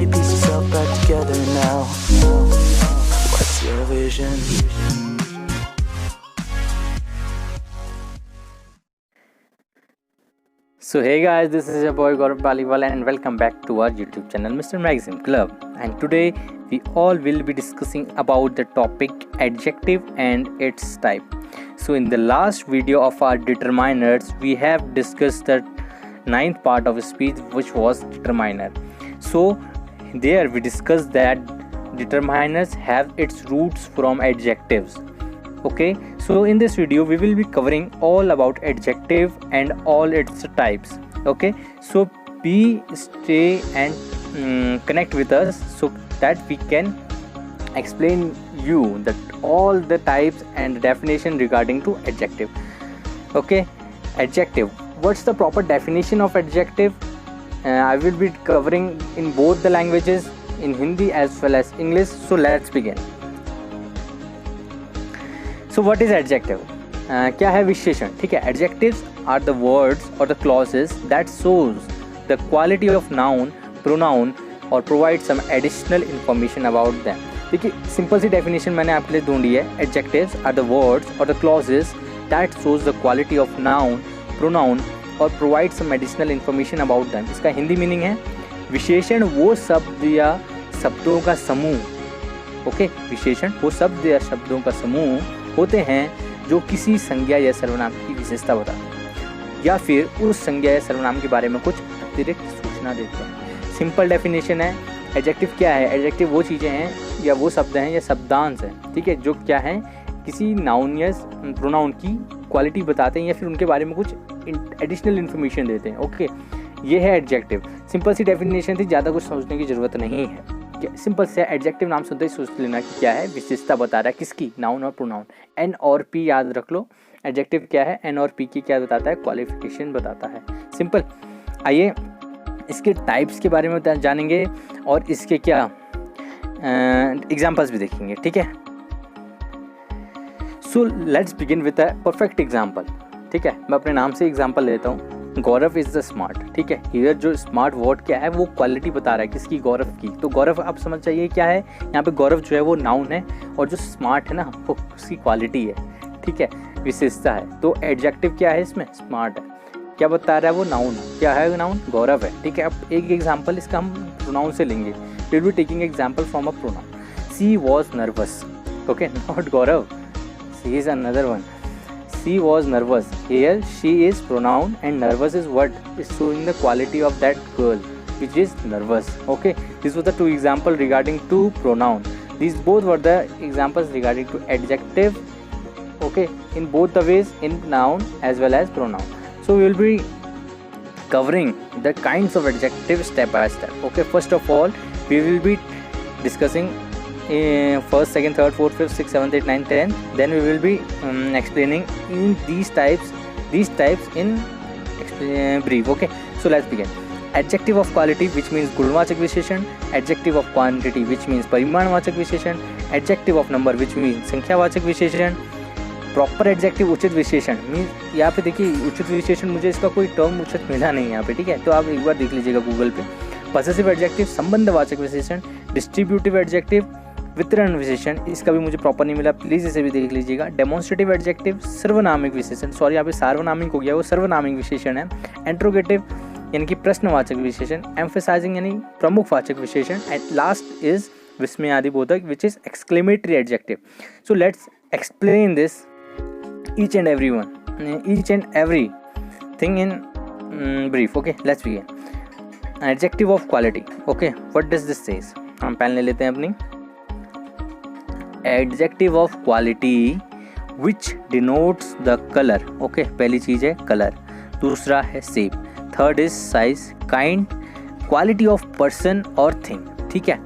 me piece yourself back together now. What's your vision? So hey guys, this is your boy Gaurav Paliwal and welcome back to our YouTube channel Mr. Magazine Club. And today we all will be discussing about the topic adjective and its type. So in the last video of our determiners, we have discussed the ninth part of speech, which was determiner. So there we discussed that determiners have its roots from adjectives. Okay, so in this video we will be covering all about adjective and all its types. Okay, so stay and connect with us so that we can explain you that all the types and definition regarding to adjective. Okay, adjective, what's the proper definition of adjective? I will be covering in both the languages, in Hindi as well as English. So let's begin. So what is adjective? क्या है विशेषण? ठीक है, adjectives are the words or the clauses that shows the quality of noun, pronoun or provide some additional information about them. देखिए simple सी definition मैंने आपके लिए ढूंढी है. Adjectives are the words or the clauses that shows the quality of noun, pronoun और provide some additional information about them. इसका Hindi meaning है विशेषण वो शब्द या शब्दों का समूह. ओके, विशेषण वो शब्द या शब्दों का समूह होते हैं जो किसी संज्ञा या सर्वनाम की विशेषता बताते हैं या फिर उस संज्ञा या सर्वनाम के बारे में कुछ अतिरिक्त सूचना देते हैं. सिंपल डेफिनेशन है. एडजेक्टिव क्या है? एडजेक्टिव वो चीज़ें हैं या वो शब्द हैं या शब्दांश हैं, ठीक है, जो क्या है किसी नाउन या प्रोनाउन की क्वालिटी बताते हैं या फिर उनके बारे में कुछ एडिशनल इन्फॉर्मेशन देते हैं. ओके, ये है एडजेक्टिव. सिंपल सी डेफिनेशन थी, ज़्यादा कुछ सोचने की ज़रूरत नहीं है. सिंपल से एडजेक्टिव नाम सुनते ही सोच लेना कि क्या है, विशेषता बता रहा है किसकी, नाउन और प्रोनाउन. एन और पी याद रख लो. एडजेक्टिव क्या है, एन और पी की क्या बताता है, क्वालिफिकेशन बताता है. सिंपल. आइए इसके टाइप्स के बारे में जानेंगे और इसके क्या एग्जाम्पल्स भी देखेंगे. ठीक है, so let's begin with a perfect example. ठीक है, मैं अपने नाम से एग्जाम्पल लेता हूँ. गौरव इज़ द स्मार्ट. ठीक है, हियर जो स्मार्ट वर्ड क्या है वो क्वालिटी बता रहा है किसकी, गौरव की. तो गौरव आप समझ जाइए क्या है यहाँ पे. गौरव जो है वो नाउन है और जो स्मार्ट है ना वो उसकी क्वालिटी है. ठीक है, विशेषता है. तो एडजेक्टिव क्या है इसमें, स्मार्ट है. क्या बता रहा है वो, नाउन. क्या है नाउन, गौरव है. ठीक है, अब एक एग्जाम्पल इसका हम प्रोनाउन से लेंगे. Will be taking example from a pronoun. She was nervous. Okay, not Gaurav, she is another one. She was nervous. Here she is pronoun and nervous is what is showing the quality of that girl, which is nervous. Okay, these were the two examples regarding to pronoun. These both were the examples regarding to adjective. Okay, in both the ways, in noun as well as pronoun. So we will be covering the kinds of adjective step by step. Okay, first of all we will be discussing first, second, third, fourth, fifth, sixth, seventh, eighth, ninth, 10th. Then we will be explaining in these types in brief. Okay, so let's begin. Adjective of quality, which means गुणवाचक विशेषण. Adjective of quantity, which means परिमाणवाचक विशेषण. Adjective of number, which means संख्यावाचक विशेषण. Proper adjective उचित विशेषण means यहाँ पे देखिए उचित विशेषण, मुझे इसका कोई टर्म उचित मिला नहीं यहाँ पे. ठीक है, तो आप एक बार देख लीजिएगा गूगल पे. पॉसेसिव एडजेक्टिव संबंधवाचक विशेषण. डिस्ट्रीब्यूटिव एडजेक्टिव वितरण विशेषण, इसका भी मुझे प्रॉपर नहीं मिला, प्लीज़ इसे भी देख लीजिएगा. डेमोन्स्ट्रेटिव एडजेक्टिव सर्वनामिक विशेषण, सॉरी यहाँ पे सार्वनामिक हो गया, वो सर्वनामिक विशेषण है. इंट्रोगेटिव यानी कि प्रश्नवाचक विशेषण. एम्फेसाइजिंग यानी प्रमुखवाचक विशेषण. एंड लास्ट इज विस्मयादिबोधक, which is exclamatory adjective. So let's explain this each and every thing in brief. Okay, let's begin. Adjective of quality. Okay, what does this says? हम पेन ले लेते हैं अपनी. Adjective of quality which denotes the color. Okay, पहली चीज़ है colour, दूसरा है shape, third is size, kind, quality of person और थिंग. ठीक है,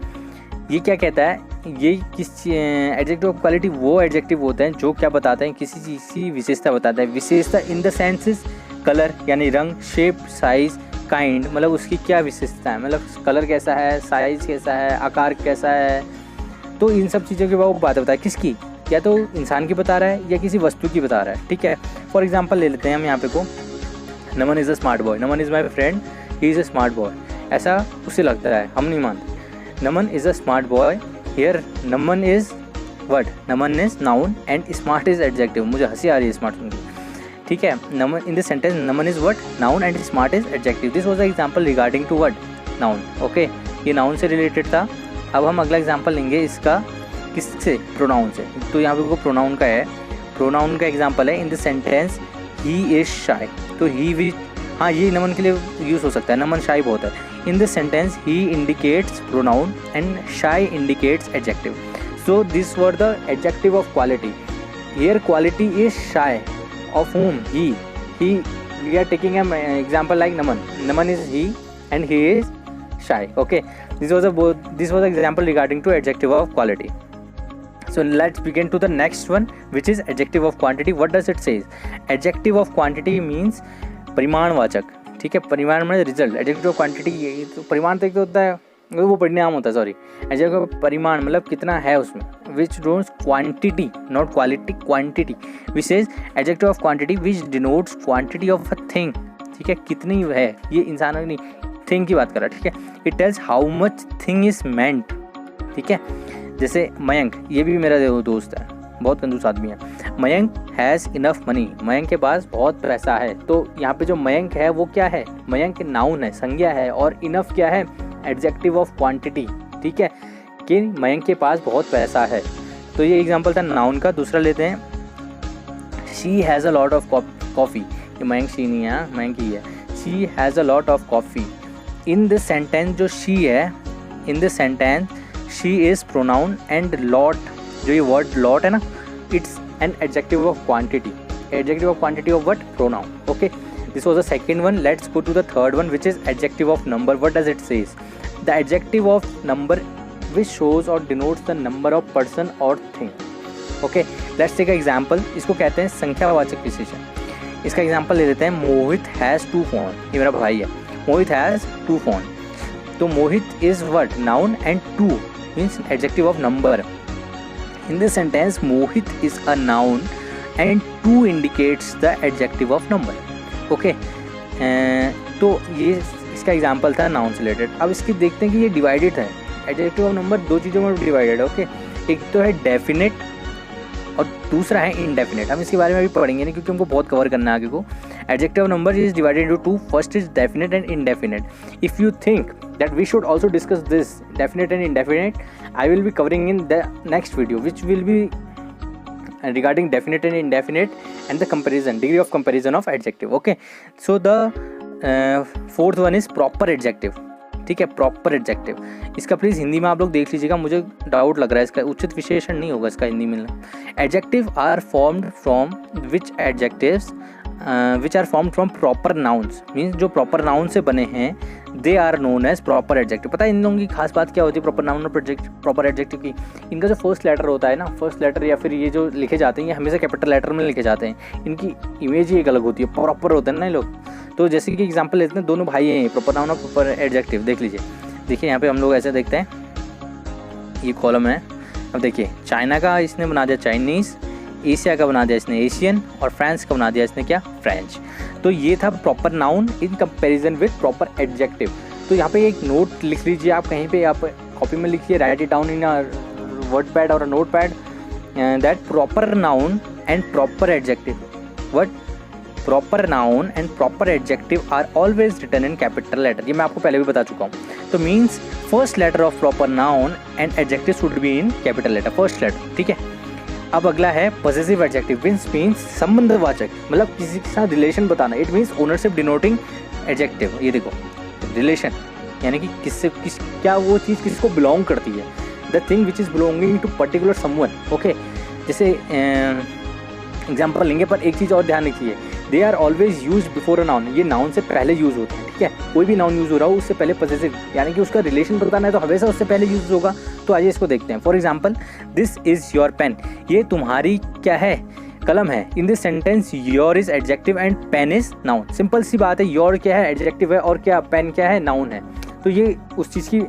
ये क्या कहता है, ये किस एडजेक्टिव ऑफ क्वालिटी वो एडजेक्टिव होते हैं जो क्या बताते हैं, किसी चीज़ की विशेषता बताता है. विशेषता इन द सेंसेस कलर यानी रंग, शेप, साइज, काइंड मतलब उसकी क्या विशेषता है, मतलब कलर कैसा है, साइज कैसा है, आकार कैसा है. तो इन सब चीज़ों के बाद वो बात बताता है किसकी, या तो इंसान की बता रहा है या किसी वस्तु की बता रहा है. ठीक है, फॉर एग्जाम्पल ले लेते हैं हम यहाँ पे को, Naman is a smart boy. Naman is my friend, he is a smart boy. ऐसा उसे लगता है, हम नहीं मानते. Naman is a smart boy, here Naman is word, Naman is noun and smart is adjective. मुझे हंसी आ रही है स्मार्ट सुन के, ठीक है। Naman in this sentence Naman is word, noun and smart is adjective. This was the example regarding to word noun. Okay, ये noun से related था। अब हम अगला एग्जांपल लेंगे इसका किससे, प्रोनाउन से। तो यहाँ पे प्रोनाउन का है, प्रोनाउन का एग्जांपल है in this sentence he is शाई। तो ही भी, हाँ ये नमन के लिए यूज़ हो सकता है, नमन शाई बहुत है। In this sentence he indicates pronoun and shy indicates adjective. So these were the adjective of quality. Here quality is shy. Of whom? He. We are taking an example like Naman. Naman is he and he is shy. Okay. This was the example regarding to adjective of quality. So let's begin to the next one, which is adjective of quantity. What does it say? Adjective of quantity means परिमाणवाचक, ठीक है। परिमाण में result, adjective of quantity, तो परिमाण तो एक होता है, वो परिणाम होता है, सॉरी। एडजेक्टिव परिमाण मतलब कितना है उसमें, विच denotes quantity, not quality, quantity. Which is adjective of quantity which denotes quantity of a thing, ठीक है, कितनी है, ये इंसान नहीं, थिंग की बात कर रहा है, ठीक है। It tells how much thing is meant, ठीक है। जैसे मयंक, ये भी मेरा दोस्त है, बहुत कंजूस आदमी है। Mayank has enough money, Mayank के पास बहुत पैसा है। तो यहाँ पे जो मयंक है वो क्या है, मयंक नाउन है, संज्ञा है, और इनफ क्या है, एडजेक्टिव ऑफ क्वांटिटी, ठीक है, कि मयंक के पास बहुत पैसा है। तो ये एग्जांपल था नाउन का। दूसरा लेते हैं, she has a lot of coffee. ये मयंक शी नहीं है, मयंक ही है। She has a lot of coffee. In this sentence जो शी है, in this sentence she is pronoun and lot, जो ये वर्ड लॉट है ना, it's an adjective of quantity. Adjective of quantity of what, pronoun. Okay, this was the second one. Let's go to the third one, which is adjective of number. What does it says? The adjective of number which shows or denotes the number of person or thing. Okay, let's take an example. इसको कहते हैं संख्यावाचक विशेषण। इसका example ले लेते हैं, मोहित has 2 phone। ये मेरा भाई है, मोहित हैज़ 2 phone। तो Mohit is word, noun, and 2 means adjective of number. In this sentence Mohit is a noun and 2 indicates the adjective of number. Okay, तो ये इसका एग्जांपल था नाउन से रिलेटेड। अब इसकी देखते हैं कि ये डिवाइडेड है, एडजेक्टिव ऑफ नंबर 2 चीज़ों में डिवाइडेड है। ओके, एक तो है डेफिनेट और दूसरा है इनडेफिनेट। हम इसके बारे में भी पढ़ेंगे नहीं क्योंकि हमको बहुत कवर करना है आगे को। Adjective of number is divided into 2, first is definite and indefinite. If you think that we should also discuss this definite and indefinite, I will be covering in the next video which will be regarding definite and indefinite and the comparison, degree of comparison of adjective. Okay, so the fourth one is proper adjective, ठीक है, proper adjective. इसका please Hindi में आप लोग देख लीजिएगा, मुझे doubt लग रहा है इसका उचित विशेषण नहीं होगा इसका हिंदी में। Adjective are formed from which adjectives which are formed from proper nouns, means जो प्रॉपर नाउन से बने हैं, they are known as proper adjective. पता है इन लोगों की खास बात क्या होती है प्रॉपर नाउन और प्रॉपर एडजेक्टिव की? इनका जो फर्स्ट लेटर होता है ना, फर्स्ट लेटर या फिर ये जो लिखे जाते हैं ये हमेशा कैपिटल लेटर में लिखे जाते हैं। इनकी इमेज ही एक अलग होती है, प्रॉपर होते हैं ना ये लोग। तो जैसे कि एग्जाम्पल लेते हैं, दोनों भाई हैं, प्रॉपर नाउन और प्रॉपर एडजेक्टिव। देख लीजिए, देखिए यहाँ पे हम लोग ऐसे देखते हैं, ये कॉलम है। अब देखिए, चाइना का इसने बना दिया चाइनीज़, एशिया का बना दिया इसने एशियन, और फ्रांस का बना दिया इसने क्या, फ्रेंच। तो ये था proper noun in comparison with proper adjective. तो यहाँ पे एक नोट लिख लीजिए आप, कहीं पे आप कॉपी में लिखिए, write it down in a word pad और a note pad, that proper noun and proper adjective, what, proper noun and proper adjective are always written in capital letter. ये मैं आपको पहले भी बता चुका हूँ। तो means first letter of proper noun and adjective should be in capital letter, first letter, ठीक है। अब अगला है पॉसेसिव एडजेक्टिव, विच मीन्स संबंधवाचक, मतलब किसी के साथ रिलेशन बताना। It means ownership denoting adjective. ये देखो, रिलेशन यानी कि किससे क्या वो चीज़ किसको बिलोंग करती है, the thing which is belonging to particular someone. Okay, जैसे एग्जाम्पल लेंगे, पर एक चीज़ और ध्यान रखिए, they are always use before a noun. ये नाउन से पहले यूज़ होते हैं, ठीक है। कोई भी नाउन यूज़ हो रहा हो उससे पहले पॉसेसिव, यानी कि उसका रिलेशन बताना है तो हमेशा उससे पहले यूज़ होगा। तो आइए इसको देखते हैं। For example, this is your pen, ये तुम्हारी क्या है, कलम है। In this sentence your is adjective and pen is noun. Simple सी बात है, योर क्या है, एडजेक्टिव है, और क्या, पेन क्या है, नाउन है। तो ये उस चीज़ की,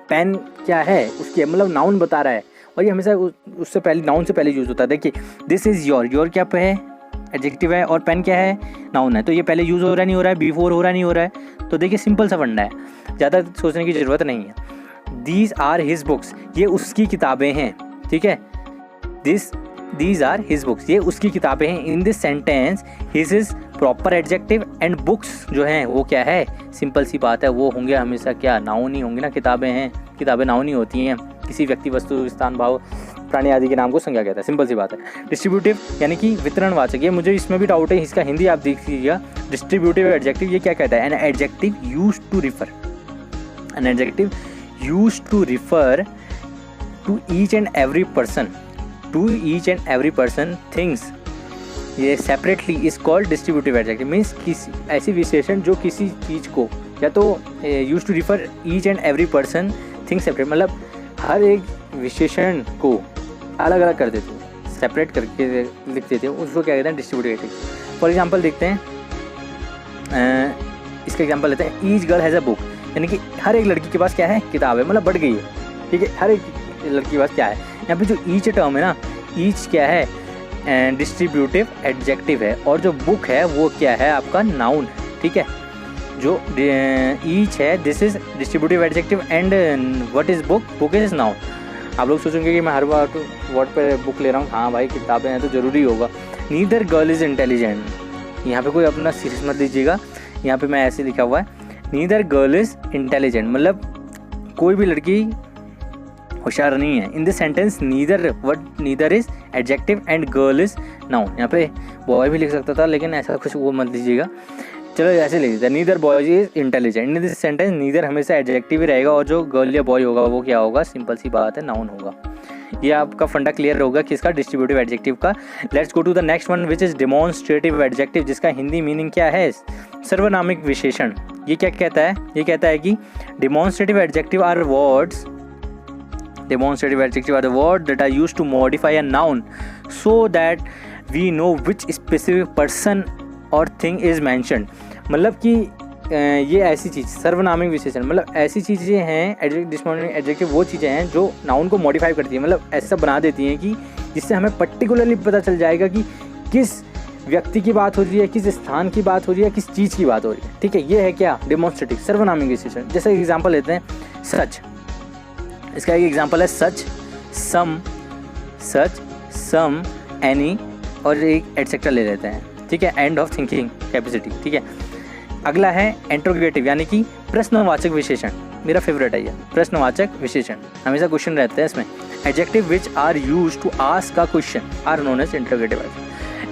पेन क्या है उसकी मतलब नाउन बता रहा है, और ये हमेशा उससे पहले, नाउन से पहले यूज़ होता है। देखिए, दिस इज़ योर क्या पे है, एडजेक्टिव है, और पेन क्या है, नाउन है। तो ये पहले यूज़ हो रहा नहीं हो रहा है, बिफोर हो रहा नहीं हो रहा है। तो देखिए, सिंपल सा फंडा है, ज़्यादा सोचने की ज़रूरत नहीं है। दीज आर हिज बुक्स, ये उसकी किताबें हैं, ठीक है, दीज आर हिज बुक्स, ये उसकी किताबें हैं। इन this sentence his is proper adjective and books जो हैं वो क्या है, सिंपल सी बात है, वो होंगे हमेशा क्या, नाउन ही होंगे ना। किताबें हैं, किताबें नाउन ही होती हैं, किसी व्यक्ति, वस्तु, स्थान, भाव, प्राणी आदि के नाम को संज्ञा कहता है, सिंपल सी बात है। डिस्ट्रीब्यूटिव यानी कि वितरणवाचक, ये मुझे इसमें भी डाउट है, इसका हिंदी आप देख लीजिएगा। डिस्ट्रीब्यूटिव एडजेक्टिव ये क्या कहता है, an adjective used to refer, an adjective used to refer to each and every person, to each and every person things, ये separately is called distributive adjective. Means किसी ऐसी विशेषण जो किसी चीज़ को या तो use to refer each and every person thing separate, मतलब हर एक विशेषण को अलग अलग कर देते हैं, सेपरेट करके लिख देते हैं, उसको क्या कहते हैं, डिस्ट्रीब्यूटिव एडजेक्टिव। फॉर एग्जांपल देखते हैं, इसका एग्जांपल लेते हैं, each girl has a book, यानी कि हर एक लड़की के पास क्या है, किताब है, मतलब बढ़ गई है, ठीक है, हर एक लड़की के पास क्या है। यहाँ पे जो ईच टर्म है ना, ईच क्या है, डिस्ट्रीब्यूटिव एडजेक्टिव है, और जो बुक है वो क्या है, आपका नाउन है, ठीक है। जो ईच है this is distributive adjective and what is book, book is noun. आप लोग सोचेंगे कि मैं हर बार वर्ड पे बुक ले रहा हूँ, हाँ भाई किताबें हैं तो ज़रूरी होगा। नीदर गर्ल इज़ इंटेलिजेंट, यहाँ पे कोई अपना सीरियस मत लीजिएगा, यहाँ पे मैं ऐसे लिखा हुआ है, नीदर गर्ल इज़ इंटेलिजेंट, मतलब कोई भी लड़की होशियार नहीं है। In this sentence neither is adjective and girl is noun, यहाँ पे बॉय भी लिख सकता था, लेकिन ऐसा कुछ वो मत लीजिएगा, चलो ऐसे लिख देते हैं, neither boy is intelligent. In this sentence neither हमेशा एडजेक्टिव ही रहेगा, और जो गर्ल या बॉय होगा वो क्या होगा, सिंपल सी बात है, नाउन होगा। ये आपका फंडा क्लियर होगा किसका, डिस्ट्रीब्यूटिव एडजेक्टिव का। Let's go to the next one which is demonstrative adjective, जिसका हिंदी मीनिंग क्या है, सर्वनामिक विशेषण। ये क्या कहता है, ये कहता है कि demonstrative adjective are words, demonstrative adjective are the word that are used to modify a noun so that we know which specific person or thing is mentioned। मतलब कि ये ऐसी चीज़, सर्वनामिक विशेषण मतलब ऐसी चीज़ें हैं, एडजेक्टिव वो चीज़ें हैं जो नाउन को मॉडिफाई करती है, मतलब ऐसा बना देती हैं कि जिससे हमें पर्टिकुलरली पता चल जाएगा कि किस व्यक्ति की बात हो रही है, किस स्थान की बात हो रही है, किस चीज़ की बात हो रही है, ठीक है। ये है क्या, डेमोन्स्ट्रेटिव सर्वनामिक विशेषण। जैसे एग्जाम्पल लेते हैं, सच, इसका एक एग्जांपल है सच, सम, एनी, और एक एटसेट्रा ले लेते हैं, ठीक है, एंड ऑफ थिंकिंग कैपेसिटी, ठीक है। अगला है इंट्रोगेटिव यानी कि प्रश्नवाचक विशेषण, मेरा फेवरेट है ये, प्रश्नवाचक विशेषण, हमेशा क्वेश्चन रहते हैं इसमें। Adjective which are used to ask a question are known as interrogative.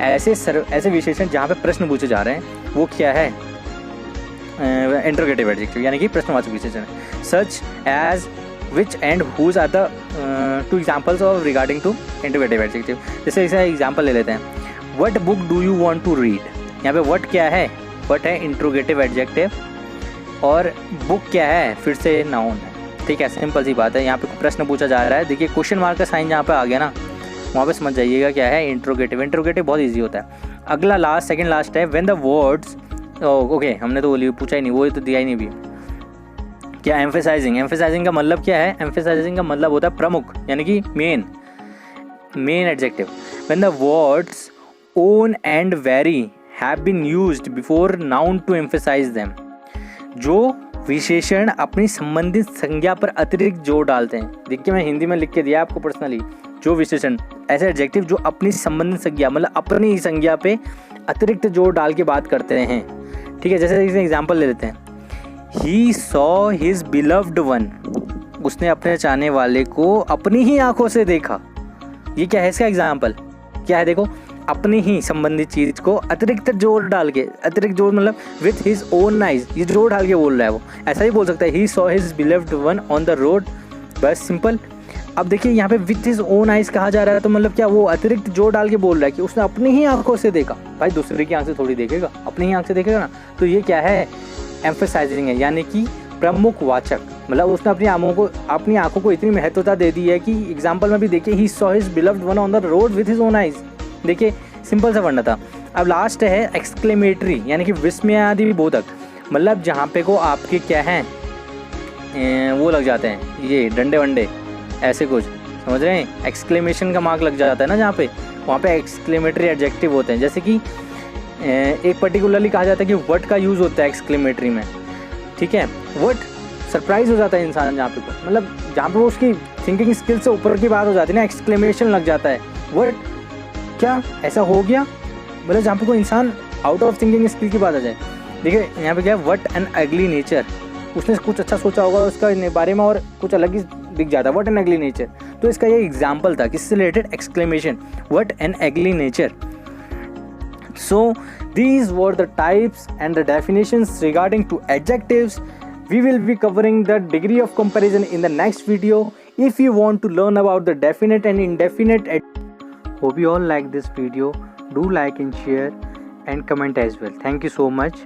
ऐसे विशेषण जहाँ पे प्रश्न पूछे जा रहे हैं वो क्या है, इंट्रोगेटिव एडजेक्टिव यानी कि प्रश्नवाचक विशेषण। Such as, which and whose are the two examples of regarding to interrogative adjective। जैसे इसे एग्जाम्पल ले लेते हैं, what book do you want to read, यहाँ पे what क्या है, what है इंट्रोगेटिव एडजेक्टिव, और book क्या है, फिर से नाउन है, ठीक है, सिंपल सी बात है। यहाँ पे प्रश्न पूछा जा रहा है, देखिए क्वेश्चन मार्क का साइन जहाँ पे आ गया ना, वहाँ पे समझ जाइएगा क्या है, इंट्रोगेटिव। इंट्रोगेटिव बहुत ईजी होता है। अगला लास्ट, सेकेंड लास्ट है, when the words, ओके हमने तो पूछा ही नहीं, वो तो दिया ही नहीं भी, क्या एम्फेसाइजिंग। एम्फेसाइजिंग का मतलब क्या है, एम्फेसाइजिंग का मतलब होता है प्रमुख यानी कि main adjective. When the words own and very have been used before noun to emphasize them, जो विशेषण अपनी संबंधित संज्ञा पर अतिरिक्त जोर डालते हैं। देखिए मैं हिंदी में लिख के दिया आपको पर्सनली, जो विशेषण ऐसे एडजेक्टिव जो अपनी संबंधित संज्ञा मतलब अपनी ही संज्ञा पे अतिरिक्त जोर डाल के बात करते हैं, ठीक है। जैसे एग्जाम्पल ले लेते हैं, He saw his beloved one, उसने अपने चाहने वाले को अपनी ही आंखों से देखा। ये क्या है, इसका एग्जाम्पल क्या है, देखो अपनी ही संबंधित चीज को अतिरिक्त जोर डाल के, अतिरिक्त जोर मतलब विथ हिज ओन आइज, ये जोर डाल के बोल रहा है वो, ऐसा ही बोल सकता है, he saw his beloved one on the road, बस सिंपल। अब देखिए यहाँ पे विथ हिज ओन आइज कहा जा रहा है, तो मतलब क्या, वो अतिरिक्त जोर डाल के बोल रहा है कि उसने अपनी ही आंखों से देखा। भाई दूसरे की आंख से थोड़ी देखेगा, अपनी ही आंख से देखेगा ना, तो ये क्या है, एम्फेसाइजिंग है यानी कि प्रमुख वाचक, मतलब उसने अपनी आंखों को इतनी महत्वता दे दी है कि एग्जाम्पल में भी देखिए, he saw his beloved one on the road with his own eyes, देखिए सिंपल सा वर्णन था। अब लास्ट है एक्सक्लेमेटरी यानी कि विस्मयादि बोधक, मतलब जहाँ पे को आपके क्या हैं वो लग जाते हैं, ये डंडे वंडे ऐसे कुछ, समझ रहे हैं, एक्सक्लेमेशन का मार्क लग जाता है ना जहाँ पे, वहाँ पे एक्सक्लेमेटरी एडजेक्टिव होते हैं। जैसे कि एक पर्टिकुलरली कहा जाता है कि वट का यूज़ होता है एक्सक्लेमेटरी में, ठीक है, वट सरप्राइज हो जाता है इंसान जहाँ पे, मतलब जहाँ पे वो उसकी थिंकिंग स्किल से ऊपर की बात हो जाती है ना, एक्सक्लेमेशन लग जाता है, व्हाट, क्या ऐसा हो गया, मतलब जहाँ पे कोई इंसान आउट ऑफ थिंकिंग स्किल की बात आ जाए। देखिए यहाँ पे क्या है, व्हाट एन अगली नेचर, उसने कुछ अच्छा सोचा होगा उसका बारे में और कुछ अलग ही दिख जाता है, व्हाट एन अगली नेचर। तो इसका ये एग्जाम्पल था किससे रिलेटेड, एक्सक्लेमेशन, व्हाट एन अगली nature. So these were the types and the definitions regarding to adjectives. We will be covering the degree of comparison in the next video. If you want to learn about the definite and indefinite, hope you all like this video. Do like and share and comment as well. Thank you so much.